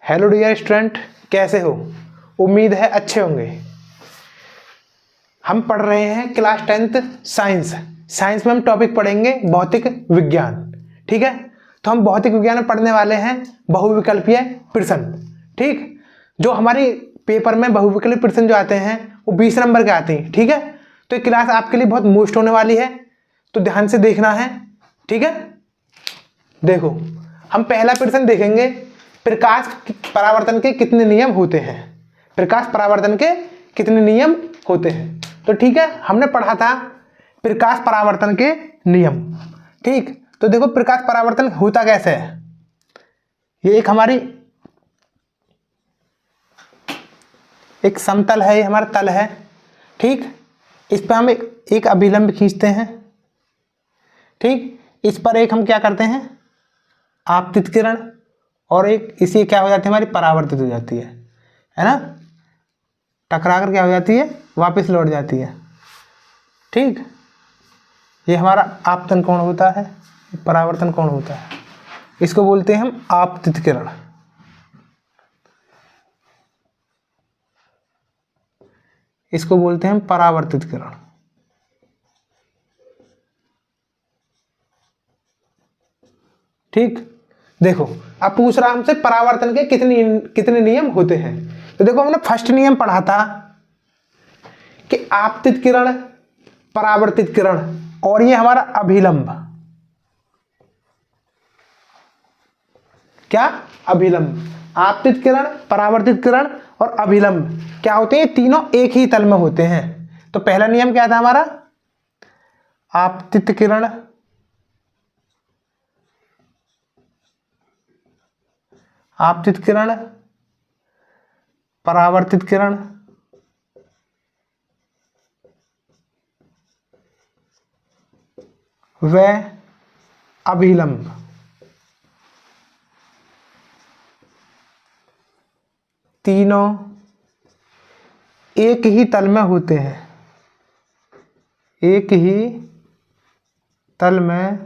Hello dear student, कैसे हो? उम्मीद है अच्छे होंगे। हम पढ़ रहे हैं क्लास 10th साइंस में हम टॉपिक पढ़ेंगे भौतिक विज्ञान। ठीक है, तो हम भौतिक विज्ञान में पढ़ने वाले हैं बहुविकल्पीय प्रश्न। ठीक, जो हमारी पेपर में बहुविकल्पीय प्रश्न जो आते हैं वो 20 नंबर के आते हैं। ठीक है, तो ये क्लास आपके लिए बहुत मोस्ट होने वाली है, तो ध्यान से देखना है। ठीक है, देखो हम पहला प्रश्न देखेंगे, प्रकाश परावर्तन के कितने नियम होते हैं। प्रकाश परावर्तन के कितने नियम होते हैं। तो ठीक है, हमने पढ़ा था प्रकाश परावर्तन के नियम। ठीक, तो देखो प्रकाश परावर्तन होता कैसे है। ये एक हमारी एक समतल है, ये हमारा तल है। ठीक, इस पर हम एक अभिलंब खींचते हैं। ठीक, इस पर एक हम क्या करते हैं, आपतित किरण, और एक इसी क्या हो जाती है, हमारी परावर्तित हो जाती है ना, टकरा कर क्या हो जाती है, वापस लौट जाती है। ठीक, ये हमारा आपतन कोण होता है, परावर्तन कोण होता है, इसको बोलते हैं हम आपतित किरण। इसको बोलते हैं हम परावर्तित किरण। ठीक, देखो अब पूछ रहा हमसे परावर्तन के कितने नियम होते हैं। तो देखो हमने फर्स्ट नियम पढ़ा था कि आपतित किरण, परावर्तित किरण और ये हमारा अभिलंब, क्या अभिलंब, आपतित किरण, परावर्तित किरण और अभिलंब क्या होते हैं, तीनों एक ही तल में होते हैं। तो पहला नियम क्या था हमारा, आपतित किरण, आपतित किरण, परावर्तित किरण व अभिलंब। तीनों एक ही तल में होते हैं, एक ही तल में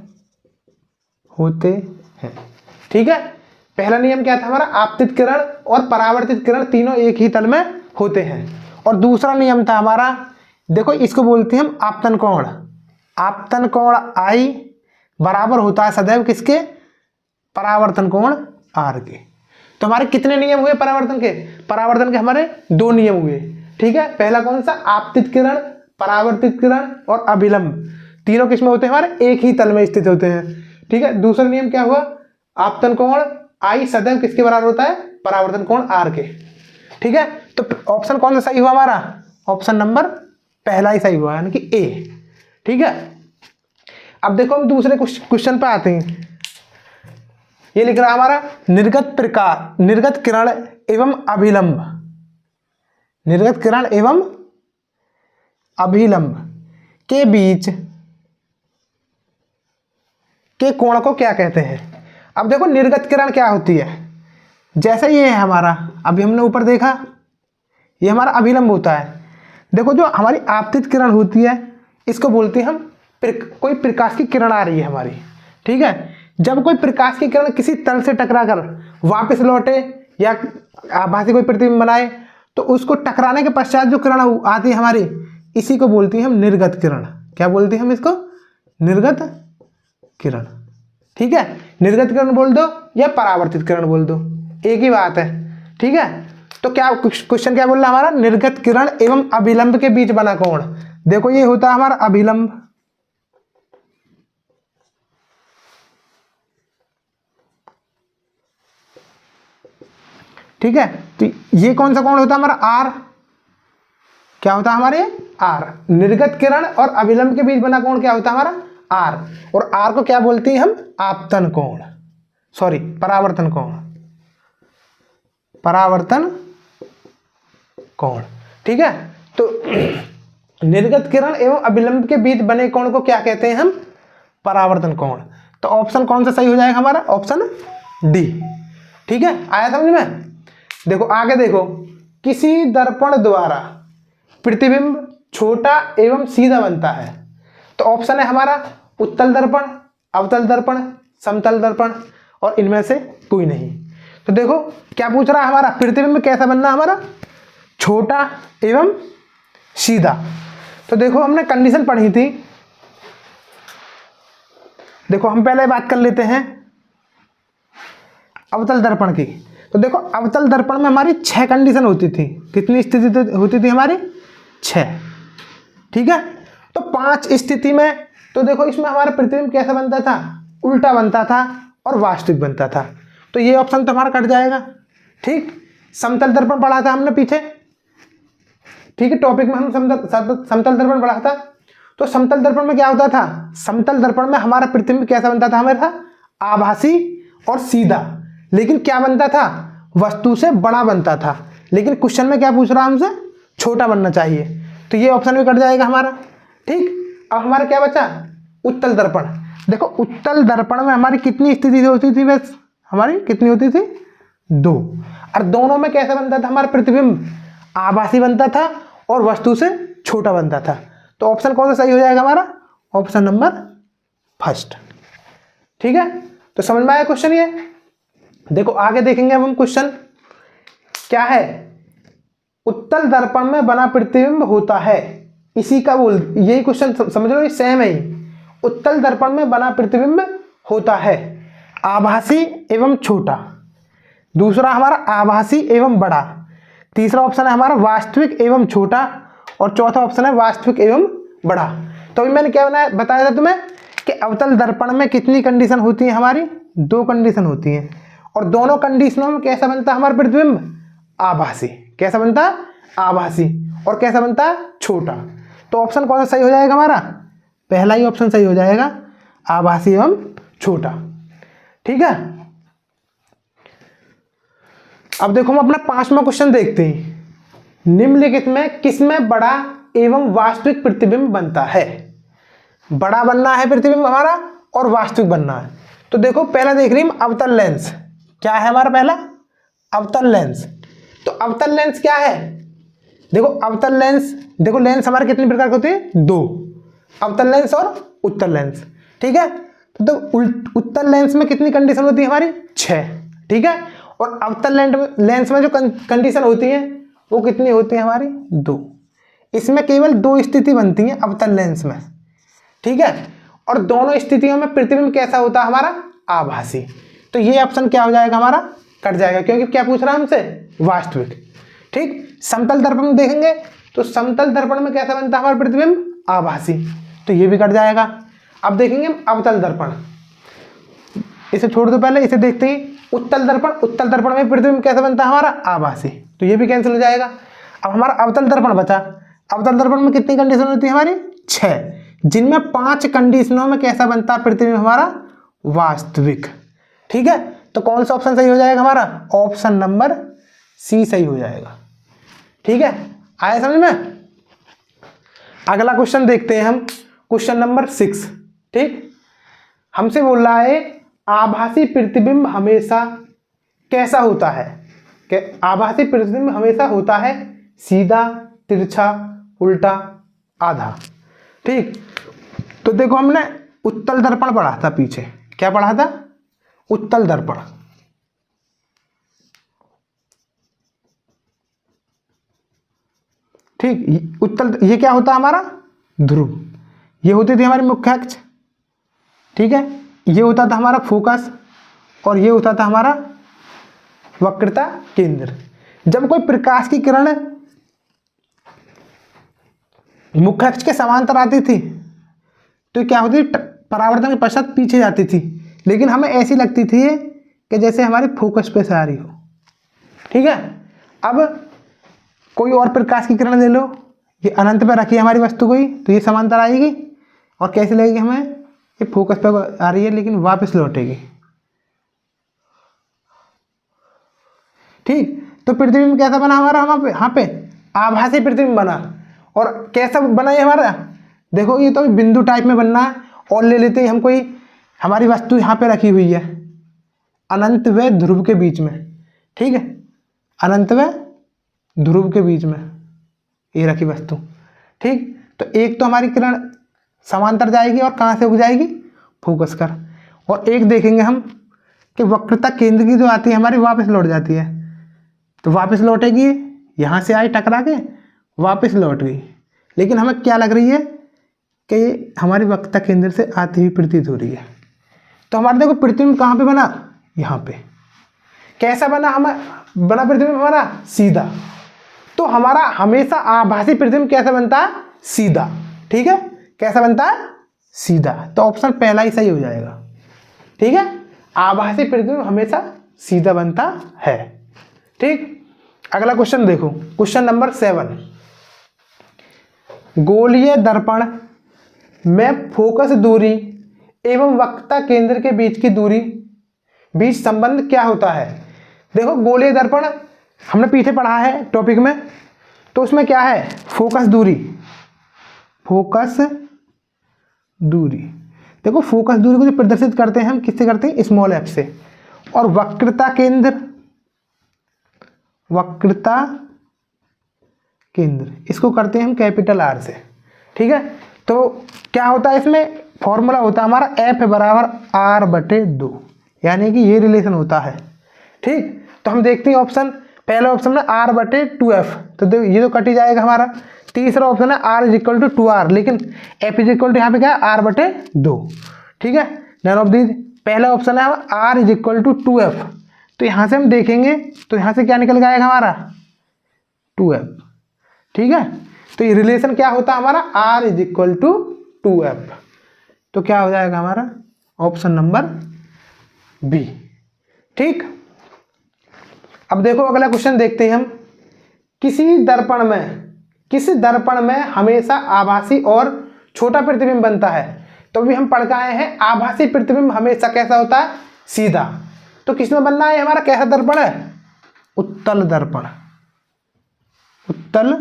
होते हैं। ठीक है, पहला नियम क्या था हमारा, आपतित किरण और परावर्तित किरण तीनों एक ही तल में होते हैं। और दूसरा नियम था हमारा, देखो इसको बोलते हैं हम आपतन कोण। आपतन कोण आई बराबर होता है सदैव किसके, परावर्तन कोण आर के। तो हमारे कितने नियम हुए परावर्तन के, परावर्तन के हमारे दो नियम हुए। ठीक है, पहला कौन सा, आपतित किरण, परावर्तित किरण और अभिलंब तीनों किसमें होते हैं, हमारे एक ही तल में स्थित होते हैं। ठीक है, दूसरा नियम क्या हुआ, आपतन कोण आई सदैव किसके बराबर होता है, परावर्तन कोण आर के। ठीक है, तो ऑप्शन कौन सा सही हुआ हमारा, ऑप्शन नंबर पहला ही सही हुआ, यानी कि ए। ठीक है, अब देखो हम दूसरे क्वेश्चन पे आते हैं। ये लिख रहा है हमारा, निर्गत किरण एवं अभिलंब, निर्गत किरण एवं अभिलंब के बीच के कोण को क्या कहते हैं। अब देखो निर्गत किरण क्या होती है, जैसे ये है हमारा, अभी हमने ऊपर देखा, ये हमारा अभिलंब होता है। देखो जो हमारी आपतित किरण होती है इसको बोलते हैं हम कोई प्रकाश की किरण आ रही है हमारी। ठीक है, जब कोई प्रकाश की किरण किसी तल से टकरा कर वापस लौटे या आभासी कोई प्रतिबिंब बनाए, तो उसको टकराने के पश्चात जो किरण आती है हमारी, इसी को बोलती है हम निर्गत किरण। क्या बोलते हैं हम इसको, निर्गत किरण। ठीक है, निर्गत किरण बोल दो या परावर्तित किरण बोल दो, एक ही बात है। ठीक है, तो क्या क्वेश्चन क्या बोल रहा है हमारा, निर्गत किरण एवं अभिलंब के बीच बना कोण। देखो ये होता है हमारा अभिलंब। ठीक है, तो ये कौन सा कोण होता है हमारा, आर। क्या होता है हमारे, आर। निर्गत किरण और अभिलंब के बीच बना कोण क्या होता है हमारा, आर। और आर को क्या बोलते हैं हम, आपतन कोण, सॉरी परावर्तन कोण, परावर्तन कोण। ठीक है, तो निर्गत किरण एवं अभिलंब के बीच बने कोण को क्या कहते हैं हम, परावर्तन कोण। तो ऑप्शन कौन सा सही हो जाएगा हमारा, ऑप्शन डी। ठीक है, आया समझ में। देखो आगे देखो, किसी दर्पण द्वारा प्रतिबिंब छोटा एवं सीधा बनता है। तो ऑप्शन है हमारा उत्तल दर्पण, अवतल दर्पण, समतल दर्पण और इनमें से कोई नहीं। तो देखो क्या पूछ रहा है हमारा, प्रतिबिंब कैसा बनना हमारा, छोटा एवं सीधा। तो देखो हमने कंडीशन पढ़ी थी, देखो हम पहले बात कर लेते हैं अवतल दर्पण की। तो देखो अवतल दर्पण में हमारी 6 कंडीशन होती थी। कितनी स्थिति होती थी हमारी, 6। ठीक है, तो 5 स्थिति में तो देखो इसमें हमारा प्रतिबिंब कैसा बनता था, उल्टा बनता था और वास्तविक बनता था। तो ये ऑप्शन तो हमारा कट जाएगा। ठीक, समतल दर्पण पढ़ा था हमने पीछे। ठीक है, टॉपिक में हम समतल दर्पण पढ़ा था। तो समतल दर्पण में क्या होता था, समतल दर्पण में हमारा प्रतिबिंब कैसा बनता था हमारा, आभासी और सीधा। लेकिन क्या बनता था, वस्तु से बड़ा बनता था। लेकिन क्वेश्चन में क्या पूछ रहा है हमसे, छोटा बनना चाहिए। तो ये ऑप्शन भी कट जाएगा हमारा। ठीक, अब हमारा क्या बचा, उत्तल दर्पण। देखो उत्तल दर्पण में हमारी कितनी स्थिति होती थी, बस हमारी कितनी होती थी, 2। और दोनों में कैसा बनता था हमारा प्रतिबिंब, आभासी बनता था और वस्तु से छोटा बनता था। तो ऑप्शन कौन सा सही हो जाएगा हमारा, ऑप्शन नंबर फर्स्ट। ठीक है, तो समझ में आया क्वेश्चन ये। देखो आगे देखेंगे अब हम क्वेश्चन क्या है, उत्तल दर्पण में बना प्रतिबिंब होता है, इसी का बोल, यही क्वेश्चन समझ लो, ये सेम है। उत्तल दर्पण में बना प्रतिबिंब होता है आभासी एवं छोटा, दूसरा हमारा आभासी एवं बड़ा, तीसरा ऑप्शन है हमारा वास्तविक एवं छोटा, और चौथा ऑप्शन है वास्तविक एवं बड़ा। तो अभी मैंने क्या बताया था तुम्हें कि अवतल दर्पण में कितनी कंडीशन होती है हमारी, 2 कंडीशन होती हैं। और दोनों कंडीशनों में कैसा बनता है हमारा प्रतिबिंब, आभासी। कैसा बनता है, आभासी। और कैसा बनता है, छोटा। तो ऑप्शन कौन सा सही हो जाएगा हमारा, पहला ही ऑप्शन सही हो जाएगा, आभासी एवं छोटा। ठीक है, अब देखो हम अपना 5वां क्वेश्चन देखते हैं। निम्नलिखित में किसमें बड़ा एवं वास्तविक प्रतिबिंब बनता है, बड़ा बनना है प्रतिबिंब हमारा और वास्तविक बनना है। तो देखो पहला देख रही हम अवतल लेंस, क्या है हमारा पहला, अवतल लेंस। तो अवतल लेंस क्या है, देखो अवतल लेंस, देखो लेंस हमारे कितने प्रकार के होते हैं, 2, अवतल लेंस और उत्तल लेंस। ठीक है, तो उत्तल लेंस में कितनी कंडीशन होती है हमारी, 6। ठीक है, और अवतल लेंस में जो कंडीशन होती है वो कितनी होती है हमारी, 2। इसमें केवल 2 स्थिति बनती है अवतल लेंस में। ठीक है, और दोनों स्थितियों में प्रतिबिंब कैसा होता है हमारा, आभासी। तो ये ऑप्शन क्या हो जाएगा हमारा, कट जाएगा, क्योंकि क्या पूछ रहा है हमसे, वास्तविक। ठीक, समतल दर्पण में देखेंगे तो समतल दर्पण में कैसा बनता है हमारा प्रतिबिंब, आभासी। तो ये भी कट जाएगा। अब देखेंगे अवतल दर्पण, इसे छोड़ दो, पहले इसे देखते ही। उत्तल दर्पण, उत्तल दर्पण में प्रतिबिंब कैसा बनता है हमारा, आभासी। तो ये भी कैंसिल हो जाएगा। अब हमारा अवतल दर्पण बचा। अवतल दर्पण में कितनी कंडीशन होती है हमारी, 6, जिनमें 5 कंडीशनों में कैसा बनता है प्रतिबिंब हमारा, वास्तविक। ठीक है, तो कौन सा ऑप्शन सही हो जाएगा हमारा, ऑप्शन नंबर सी सही हो जाएगा। ठीक है, आया समझ में। अगला क्वेश्चन देखते हैं हम, क्वेश्चन नंबर 6। ठीक, हमसे बोल रहा है आभासी प्रतिबिंब हमेशा कैसा होता है, कि आभासी प्रतिबिंब हमेशा होता है सीधा, तिरछा, उल्टा, आधा। ठीक, तो देखो हमने उत्तल दर्पण पढ़ा था पीछे, क्या पढ़ा था, उत्तल दर्पण। ठीक, उत्तल, ये क्या होता है हमारा, ध्रुव। ये होती थी हमारी मुख्य अक्ष। ठीक है, ये होता था हमारा फोकस, और ये होता था हमारा वक्रता केंद्र। जब कोई प्रकाश की किरण मुख्य अक्ष के समांतर आती थी तो क्या होती थी, परावर्तन के पश्चात पीछे जाती थी, लेकिन हमें ऐसी लगती थी कि जैसे हमारे फोकस पे से आ रही हो। ठीक है, अब कोई और प्रकाश की किरण ले लो, ये अनंत पे रखी है हमारी वस्तु कोई, तो ये समांतर आएगी और कैसे लगेगी हमें, ये फोकस पे आ रही है लेकिन वापस लौटेगी। ठीक, तो प्रतिबिंब कैसा बना हमारा, हम यहाँ पे आभासी प्रतिबिंब बना। और कैसा बना ये हमारा, देखो ये तो बिंदु टाइप में बनना है। और ले लेते हैं हम, कोई हमारी वस्तु यहाँ पे रखी हुई है अनंत व ध्रुव के बीच में। ठीक है, अनंत व ध्रुव के बीच में ये रखी वस्तु। ठीक, तो एक तो हमारी किरण समांतर जाएगी और कहाँ से उग जाएगी, फोकस कर। और एक देखेंगे हम कि वक्रता केंद्र की जो आती है हमारी वापस लौट जाती है, तो वापस लौटेगी, यहाँ से आई टकरा के वापस लौट गई, लेकिन हमें क्या लग रही है कि हमारी वक्रता केंद्र से आती हुई प्रतीत हो रही है। तो हमारे देखो प्रतिबिंब कहाँ पे बना, यहाँ पे। कैसा बना, हमें बना प्रतिबिंब हमारा सीधा। तो हमारा हमेशा आभासी प्रतिबिंब कैसा बनता है, सीधा। ठीक है, कैसा बनता है, सीधा। तो ऑप्शन पहला ही सही हो जाएगा। ठीक है, आभासी प्रतिबिंब हमेशा सीधा बनता है। ठीक, अगला क्वेश्चन देखो, क्वेश्चन नंबर 7। गोलीय दर्पण में फोकस दूरी एवं वक्रता केंद्र के बीच की दूरी बीच संबंध क्या होता है। देखो गोलीय दर्पण हमने पीछे पढ़ा है टॉपिक में, तो उसमें क्या है, फोकस दूरी, फोकस दूरी। देखो फोकस दूरी को जो प्रदर्शित करते हैं हम किससे करते हैं, स्मॉल एफ से। और वक्रता केंद्र, वक्रता केंद्र इसको करते हैं हम कैपिटल आर से। ठीक है, तो क्या होता है इसमें, फॉर्मूला होता है हमारा एफ बराबर आर बटे 2, यानी कि ये रिलेशन होता है। ठीक, तो हम देखते हैं ऑप्शन, पहला ऑप्शन में आर बटे 2f, तो ये तो कट ही जाएगा हमारा। तीसरा ऑप्शन है R is equal to 2r, लेकिन एफ इज इक्वल टू यहाँ पे क्या है, आर बटे 2। ठीक है, नन ऑफ दीज। पहला ऑप्शन है R is equal to 2f, तो यहाँ से हम देखेंगे तो यहाँ से क्या निकल जाएगा हमारा, 2f। ठीक है, तो ये रिलेशन क्या होता है हमारा, are is equal to 2f। तो क्या हो जाएगा हमारा ऑप्शन नंबर बी। ठीक, अब देखो अगला क्वेश्चन देखते हैं हम। किसी दर्पण में हमेशा आभासी और छोटा प्रतिबिंब बनता है। तो अभी हम पढ़ के आए हैं आभासी प्रतिबिंब हमेशा कैसा होता है, सीधा। तो किसमें बनना है हमारा, कैसा दर्पण है, उत्तल दर्पण, उत्तल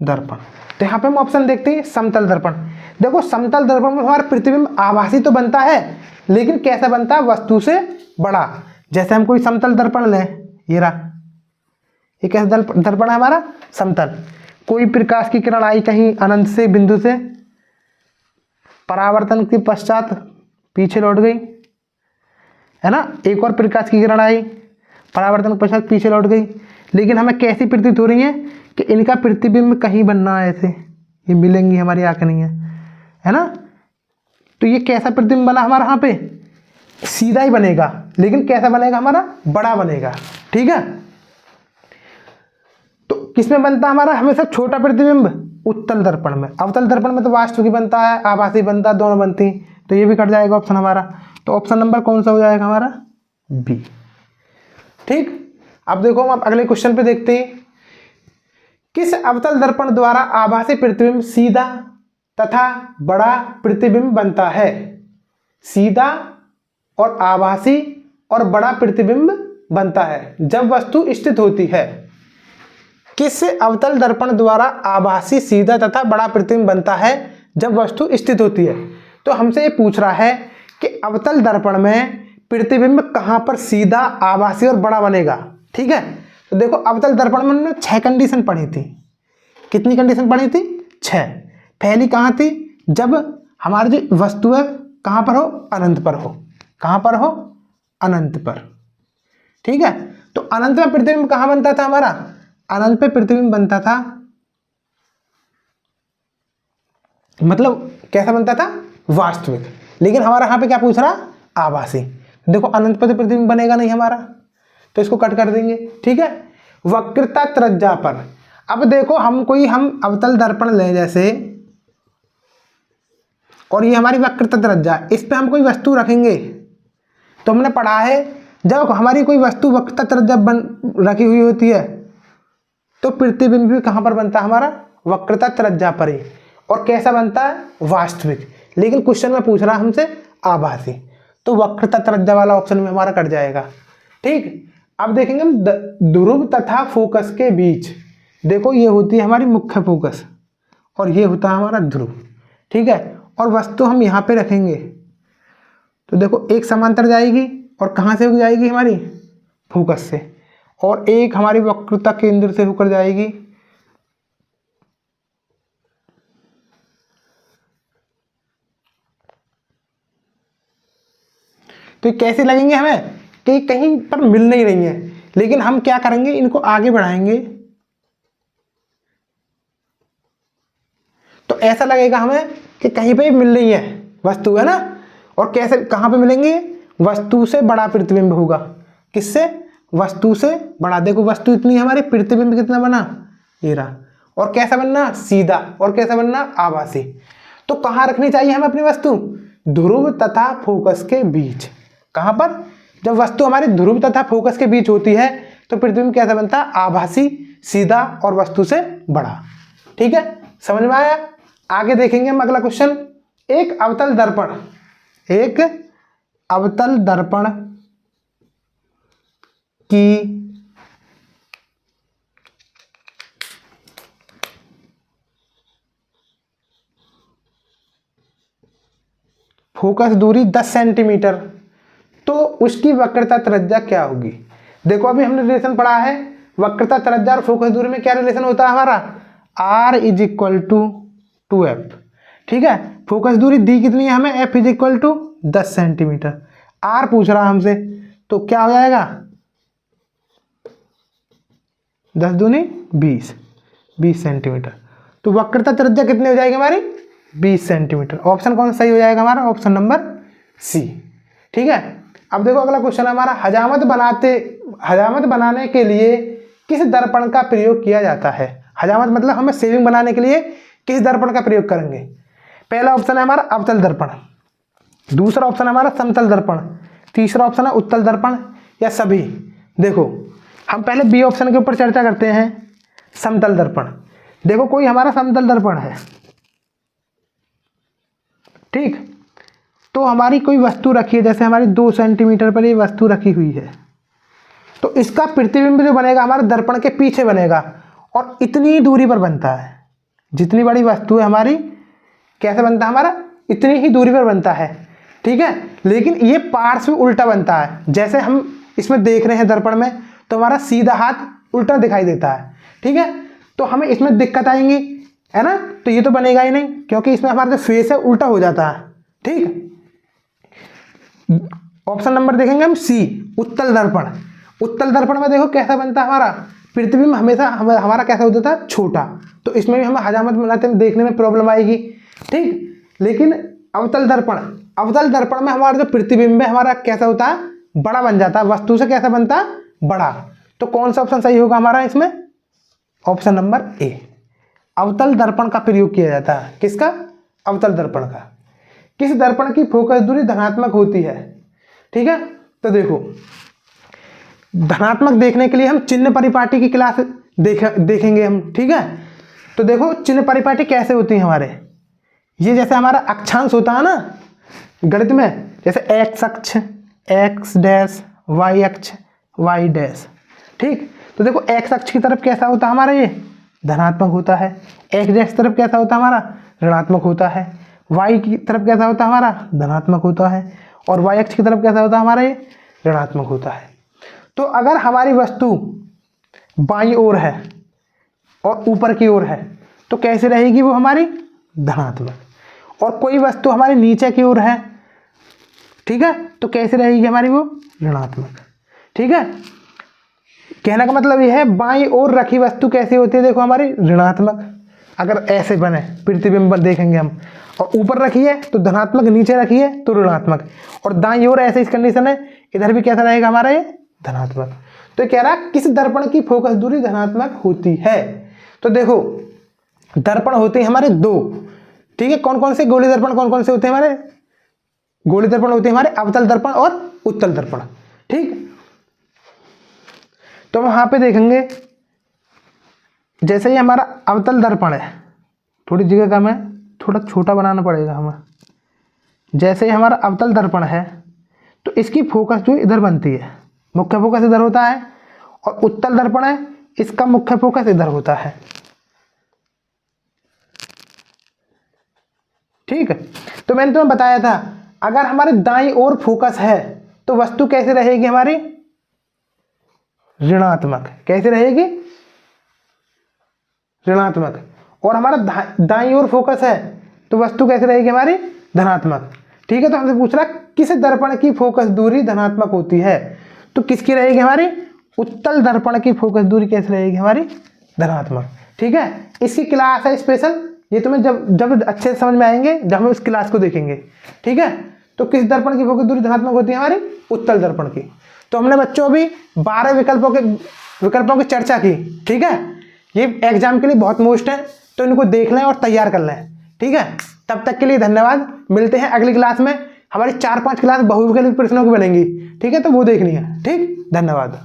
दर्पण। तो यहाँ पे हम ऑप्शन देखते हैं समतल दर्पण। देखो समतल दर्पण में हमारा प्रतिबिंब आभासी तो बनता है, लेकिन कैसा बनता है, वस्तु से बड़ा। जैसे हम कोई समतल दर्पण लें, ये रहा, ये कैसा दर्पण है हमारा, समतल। कोई प्रकाश की किरण आई कहीं अनंत से बिंदु से, परावर्तन के पश्चात पीछे लौट गई, है ना। एक और प्रकाश की किरण आई, परावर्तन के पश्चात पीछे लौट गई, लेकिन हमें कैसी प्रतीत हो रही है कि इनका प्रतिबिंब कहीं बनना है, ऐसे ये मिलेंगी हमारी आंख नहीं है ना। तो ये कैसा प्रतिबिंब बना हमारा, यहाँ पे सीधा ही बनेगा, लेकिन कैसा बनेगा हमारा, बड़ा बनेगा। ठीक है, तो किसमें बनता है हमारा हमेशा छोटा प्रतिबिंब, उत्तल दर्पण में। अवतल दर्पण में तो वास्तविक बनता है, आभासी बनता है, दोनों बनती, तो ये भी कट जाएगा ऑप्शन हमारा। तो ऑप्शन नंबर कौन सा हो जाएगा हमारा, बी। ठीक, अब देखो हम अगले क्वेश्चन पे देखते हैं। किस अवतल दर्पण द्वारा आभासी प्रतिबिंब सीधा तथा बड़ा प्रतिबिंब बनता है। सीधा और आभासी और बड़ा प्रतिबिंब बनता है जब वस्तु स्थित होती है। किस अवतल दर्पण द्वारा आभासी सीधा तथा बड़ा प्रतिबिंब बनता है जब वस्तु स्थित होती है। तो हमसे ये पूछ रहा है कि अवतल दर्पण में प्रतिबिंब कहां पर सीधा, आभासी और बड़ा बनेगा। ठीक है, तो देखो अवतल दर्पण में हमने 6 कंडीशन पढ़ी थी। कितनी कंडीशन पढ़ी थी, 6। पहली कहां थी, जब हमारी जो वस्तु है कहां पर हो, अनंत पर हो। कहां पर हो, अनंत पर। ठीक है, तो अनंत में प्रतिबिंब कहां बनता था हमारा, अनंत पे प्रतिबिंब बनता था, मतलब कैसा बनता था, वास्तविक। लेकिन हमारा यहाँ पे क्या पूछ रहा, आभासी। देखो अनंत पे तो प्रतिबिंब बनेगा नहीं हमारा, तो इसको कट कर देंगे। ठीक है, वक्रता त्रिज्या पर। अब देखो हम अवतल दर्पण लें जैसे, और ये हमारी वक्रता त्रिज्या, इस पे हम कोई वस्तु रखेंगे। तो हमने पढ़ा है जब हमारी कोई वस्तु वक्रता त्रिज्या रखी हुई होती है तो प्रतिबिंब भी कहां पर बनता है हमारा, वक्रता त्रिज्या पर ही। और कैसा बनता है, वास्तविक। लेकिन क्वेश्चन में पूछ रहा है हमसे आभासी, तो वक्रता त्रिज्या वाला ऑप्शन में हमारा कट जाएगा। ठीक, अब देखेंगे हम ध्रुव तथा फोकस के बीच। देखो ये होती है हमारी मुख्य फोकस और ये होता है हमारा ध्रुव। ठीक है, और वस्तु हम यहाँ पे रखेंगे, तो देखो एक समांतर जाएगी और कहाँ से जाएगी हमारी, फोकस से, और एक हमारी वक्रता केंद्र से होकर जाएगी तो ये कैसे लगेंगे हमें कि कहीं पर मिल नहीं रही है, लेकिन हम क्या करेंगे, इनको आगे बढ़ाएंगे तो ऐसा लगेगा हमें कि कहीं पे मिल रही है वस्तु, है ना। और कैसे, कहाँ पे मिलेंगे, वस्तु से बड़ा प्रतिबिंब होगा। किससे, वस्तु से बड़ा। देखो वस्तु इतनी है हमारी, प्रतिबिंब कितना बना, ये रहा। और कैसा बनना, सीधा। और कैसा बनना, आभासी। तो कहाँ रखनी चाहिए हमें अपनी वस्तु, ध्रुव तथा फोकस के बीच। कहाँ पर, जब वस्तु हमारी ध्रुव तथा फोकस के बीच होती है तो प्रतिबिंब कैसा बनता है, आभासी, सीधा और वस्तु से बड़ा। ठीक है, समझ में आया। आगे देखेंगे हम अगला क्वेश्चन। एक अवतल दर्पण, एक अवतल दर्पण की फोकस दूरी 10 सेंटीमीटर, तो उसकी वक्रता त्रिज्या क्या होगी। देखो अभी हमने रिलेशन पढ़ा है, वक्रता त्रिज्या और फोकस दूरी में क्या रिलेशन होता है हमारा, r is equal to 2f। ठीक है, फोकस दूरी दी कितनी है हमें, f is equal to 10 centimetre. r पूछ रहा है हमसे, तो क्या हो जाएगा, 10 दूनी 20 सेंटीमीटर। तो वक्रता त्रिज्या कितनी हो जाएगी हमारी, 20 सेंटीमीटर। ऑप्शन कौन सही हो जाएगा हमारा, ऑप्शन नंबर सी। ठीक है, अब देखो अगला क्वेश्चन है हमारा, हजामत बनाने के लिए किस दर्पण का प्रयोग किया जाता है। हजामत मतलब हमें शेविंग बनाने के लिए किस दर्पण का प्रयोग करेंगे। पहला ऑप्शन है हमारा अवतल दर्पण, दूसरा ऑप्शन है हमारा समतल दर्पण, तीसरा ऑप्शन है उत्तल दर्पण, या सभी। देखो हम पहले बी ऑप्शन के ऊपर चर्चा करते हैं, समतल दर्पण। देखो कोई हमारा समतल दर्पण है, ठीक, तो हमारी कोई वस्तु रखी है, जैसे हमारी 2 सेंटीमीटर पर ये वस्तु रखी हुई है, तो इसका प्रतिबिंब जो बनेगा हमारे दर्पण के पीछे बनेगा और इतनी दूरी पर बनता है। जितनी बड़ी वस्तु है हमारी, कैसे बनता है हमारा, इतनी ही दूरी पर बनता है। ठीक है, लेकिन ये पार्श्व उल्टा बनता है। जैसे हम इसमें देख रहे हैं दर्पण में, तो हमारा सीधा हाथ उल्टा दिखाई देता है। ठीक है, तो हमें इसमें दिक्कत आएंगी, है ना। तो ये तो बनेगा ही नहीं, क्योंकि इसमें हमारा जो फेस है उल्टा हो जाता है। ठीक, ऑप्शन नंबर देखेंगे हम सी, उत्तल दर्पण। उत्तल दर्पण में देखो कैसा बनता है हमारा, प्रतिबिंब हमेशा हमारा कैसा होता था, छोटा। तो इसमें भी हमें हजामत बनाते में देखने में प्रॉब्लम आएगी। ठीक, लेकिन अवतल दर्पण में हमारा जो प्रतिबिंब है हमारा कैसा होता है, बड़ा बन जाता है, वस्तु से कैसा बनता है, बड़ा। तो कौन सा ऑप्शन सही होगा हमारा इसमें, ऑप्शन नंबर ए, अवतल दर्पण का प्रयोग किया जाता है। किसका, अवतल दर्पण का। किस दर्पण की फोकस दूरी धनात्मक होती है। ठीक है, तो देखो धनात्मक देखने के लिए हम चिन्ह परिपाटी की क्लास देखेंगे हम। ठीक है, तो देखो चिन्ह परिपाटी कैसे होती है हमारे, ये जैसे हमारा अक्षांश होता है ना गणित में, जैसे एक्स अक्ष एक्स डैश, वाई अक्ष वाई डैश। ठीक, तो देखो एक्स अक्ष की तरफ कैसा होता है हमारा, ये धनात्मक होता है। एक्स डैश तरफ कैसा होता है हमारा, ऋणात्मक होता है। वाई की तरफ कैसा होता है हमारा, धनात्मक होता है। और वाई अक्ष की तरफ कैसा होता है हमारा, ये ऋणात्मक होता है। तो अगर हमारी वस्तु बाईं ओर है और ऊपर की ओर है तो कैसे रहेगी वो हमारी, धनात्मक। और कोई वस्तु हमारी नीचे की ओर है, ठीक है, तो कैसे रहेगी हमारी वो, ऋणात्मक। ठीक है, कहने का मतलब ये है बाईं ओर रखी वस्तु कैसी होती है, देखो हमारी ऋणात्मक। अगर ऐसे बने प्रतिबिंब देखेंगे हम, और ऊपर रखी है तो धनात्मक, नीचे रखी है तो ऋणात्मक, और दाईं ओर ऐसे इस कंडीशन है, इधर भी कैसा रहेगा हमारा ये, धनात्मक। तो कह रहा है किस दर्पण की फोकस दूरी धनात्मक होती है। तो देखो दर्पण होते हैं हमारे 2। ठीक है, कौन कौन से गोली दर्पण, कौन कौन से होते हैं हमारे, गोली दर्पण होते हैं हमारे अवतल दर्पण और उत्तल दर्पण। ठीक, तो वहां पे देखेंगे जैसे ही हमारा अवतल दर्पण है, थोड़ी जगह कम है, थोड़ा छोटा बनाना पड़ेगा हमें। जैसे ही हमारा अवतल दर्पण है तो इसकी फोकस जो इधर बनती है, मुख्य फोकस इधर होता है। और उत्तल दर्पण है, इसका मुख्य फोकस इधर होता है। ठीक है, तो मैंने तुम्हें बताया था अगर हमारे दाईं ओर फोकस है तो वस्तु कैसे रहेगी हमारी, ऋणात्मक। कैसे रहेगी, ऋणात्मक। और हमारा दाईं ओर फोकस है तो वस्तु कैसे रहेगी हमारी, धनात्मक। ठीक है, तो हमसे पूछ रहा किस दर्पण की फोकस दूरी धनात्मक होती है? तो किसकी रहेगी हमारी? उत्तल दर्पण की फोकस दूरी कैसे रहेगी हमारी? धनात्मक। ठीक है, इसकी क्लास है स्पेशल, ये तुम्हें जब जब अच्छे से समझ में आएंगे जब हम इस क्लास को देखेंगे। ठीक है, तो किस दर्पण की फोकस दूरी धनात्मक होती है हमारी? उत्तल दर्पण की। तो हमने बच्चों अभी 12 विकल्पों की चर्चा की। ठीक है, ये एग्जाम के लिए बहुत मोस्ट है, तो इनको देख लें और तैयार कर लें। ठीक है, तब तक के लिए धन्यवाद। मिलते हैं अगली क्लास में। हमारी 4-5 क्लास बहुविकल्पी प्रश्नों की बनेंगी। ठीक है, तो वो देखनी है। ठीक, धन्यवाद।